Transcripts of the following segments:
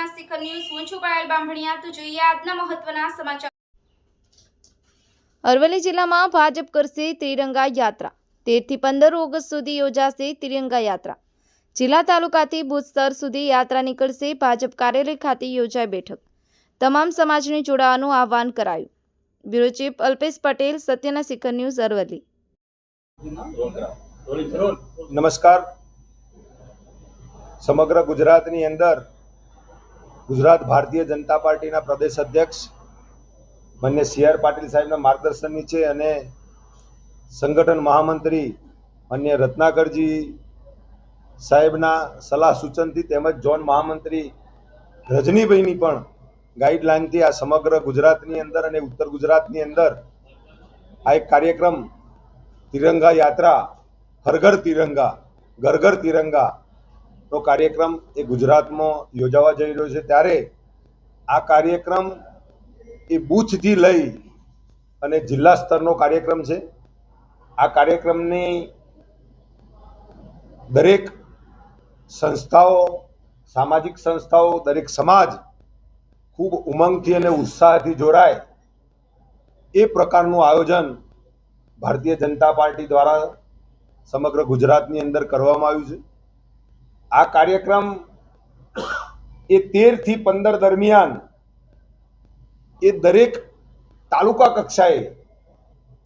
સત્યના શિખર ન્યૂઝ હું છું પાયલ બામણિયા તો જોઈએ આજના મહત્વના સમાચાર। અરવલ્લી જિલ્લામાં ભાજપ કરશે ત્રિરંગા યાત્રા। 13 થી 15 ઓગસ્ટ સુધી યોજાશે ત્રિરંગા યાત્રા। જિલ્લા તાલુકાથી બુથ સ્તર સુધી યાત્રા નીકળશે। ભાજપ કાર્યાલય ખાતે યોજાઈ બેઠક। તમામ સમાજને જોડાવાનું આહવાન કરાયું। બ્યુરો ચીફ અલ્પેશ પટેલ, સત્યના શિખર ન્યૂઝ, અરવલ્લી। નમસ્કાર। સમગ્ર ગુજરાતની અંદર ગુજરાત ભારતીય જનતા પાર્ટીના પ્રદેશ અધ્યક્ષ માન્ય સી.આર. પાટીલ સાહેબના માર્ગદર્શન નીચે અને સંગઠન મહામંત્રી માન્ય રત્નાકરજી સાહેબના સલાહ સૂચનથી તેમજ ઝોન મહામંત્રી રજનીભાઈની પણ ગાઈડલાઇનથી આ સમગ્ર ગુજરાતની અંદર અને ઉત્તર ગુજરાતની અંદર આ એક કાર્યક્રમ તિરંગા યાત્રા, હર ઘર તિરંગા, ઘર ઘર તિરંગા નો કાર્યક્રમ એ ગુજરાતમાં યોજાવા જઈ રહ્યો છે। ત્યારે આ કાર્યક્રમ એ બૂથથી લઈ અને જિલ્લા સ્તરનો કાર્યક્રમ છે। આ કાર્યક્રમની દરેક સંસ્થાઓ, સામાજિક સંસ્થાઓ, દરેક સમાજ ખૂબ ઉમંગથી અને ઉત્સાહથી જોડાય એ પ્રકારનું આયોજન ભારતીય જનતા પાર્ટી દ્વારા સમગ્ર ગુજરાતની અંદર કરવામાં આવ્યું છે। આ કાર્યક્રમ એ 13 થી 15 દરમિયાન એ દરેક તાલુકા કક્ષાએ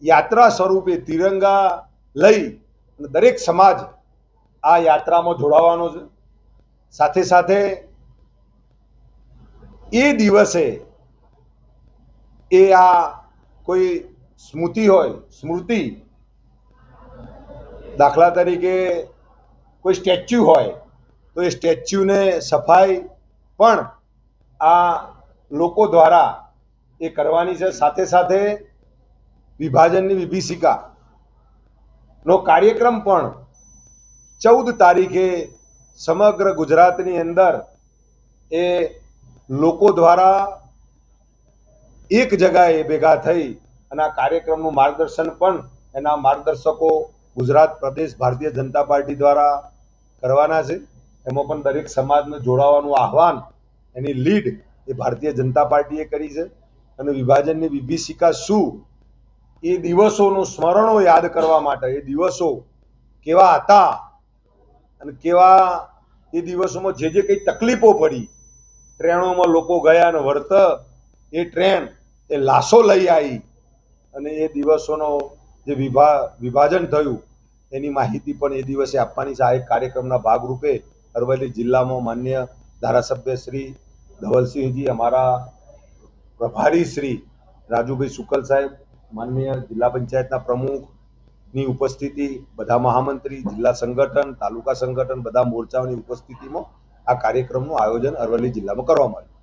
યાત્રા સ્વરૂપે તિરંગા લઈ અને દરેક સમાજ આ યાત્રામાં જોડાવાનો છે। સાથે સાથે એ દિવસે એ આ કોઈ સ્મૃતિ દાખલા તરીકે કોઈ સ્ટેચ્યુ હોય તો એ સ્ટેચ્યુને સફાઈ પણ આ લોકો દ્વારા એ કરવાની છે। સાથે સાથે વિભાજનની વિભીષિકાનો કાર્યક્રમ પણ 14 તારીખે સમગ્ર ગુજરાતની અંદર એ લોકો દ્વારા એક જગાએ ભેગા થઈ અને આ કાર્યક્રમનું માર્ગદર્શન પણ એના માર્ગદર્શકો ગુજરાત પ્રદેશ ભારતીય જનતા પાર્ટી દ્વારા કરવાના છે। એમાં પણ દરેક સમાજને જોડાવાનું આહવાન, એની લીડ એ ભારતીય જનતા પાર્ટીએ કરી છે। અને વિભાજનની વિભીષિકા શું એ દિવસોનું સ્મરણો યાદ કરવા માટે, એ દિવસો કેવા હતા અને કેવા એ દિવસોમાં જે કંઈ તકલીફો પડી, ટ્રેનોમાં લોકો ગયા અને વળત એ ટ્રેન એ લાશો લઈ આવી અને એ દિવસોનો જે વિભાજન થયું એની માહિતી પણ એ દિવસે આપવાની છે। આ એક કાર્યક્રમના ભાગરૂપે અરવલ્લી જિલ્લામાં માન્ય ધારાસભ્ય શ્રી ધવલસિંહજી, અમારા પ્રભારી શ્રી રાજુભાઈ શુકલ સાહેબ, માનનીય જિલ્લા પંચાયતના પ્રમુખની ઉપસ્થિતિ, બધા મહામંત્રી, જિલ્લા સંગઠન, તાલુકા સંગઠન, બધા મોરચાઓની ઉપસ્થિતિમાં આ કાર્યક્રમનું આયોજન અરવલ્લી જિલ્લામાં કરવામાં આવ્યું।